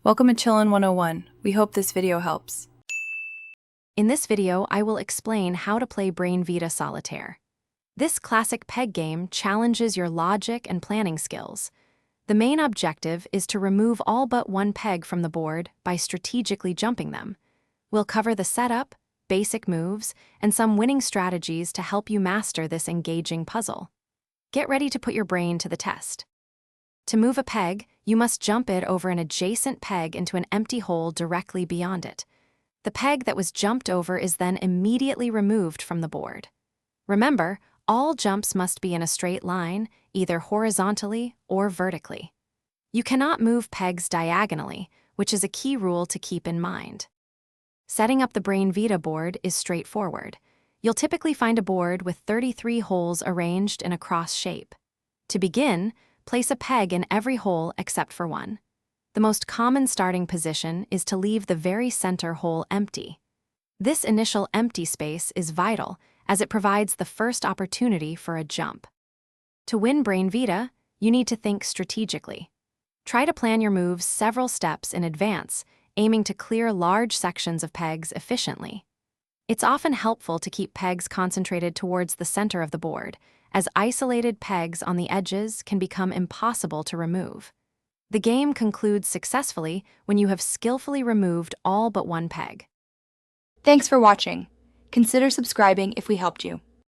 Welcome to Chillin' 101. We hope this video helps. In this video, I will explain how to play BrainVita Solitaire. This classic peg game challenges your logic and planning skills. The main objective is to remove all but one peg from the board by strategically jumping them. We'll cover the setup, basic moves, and some winning strategies to help you master this engaging puzzle. Get ready to put your brain to the test. To move a peg, you must jump it over an adjacent peg into an empty hole directly beyond it. The peg that was jumped over is then immediately removed from the board. Remember, all jumps must be in a straight line, either horizontally or vertically. You cannot move pegs diagonally, which is a key rule to keep in mind. Setting up the BrainVita board is straightforward. You'll typically find a board with 33 holes arranged in a cross shape. To begin, place a peg in every hole except for one. The most common starting position is to leave the very center hole empty. This initial empty space is vital as it provides the first opportunity for a jump. To win BrainVita, you need to think strategically. Try to plan your moves several steps in advance, aiming to clear large sections of pegs efficiently. It's often helpful to keep pegs concentrated towards the center of the board, as isolated pegs on the edges can become impossible to remove. The game concludes successfully when you have skillfully removed all but one peg. Thanks for watching. Consider subscribing if we helped you.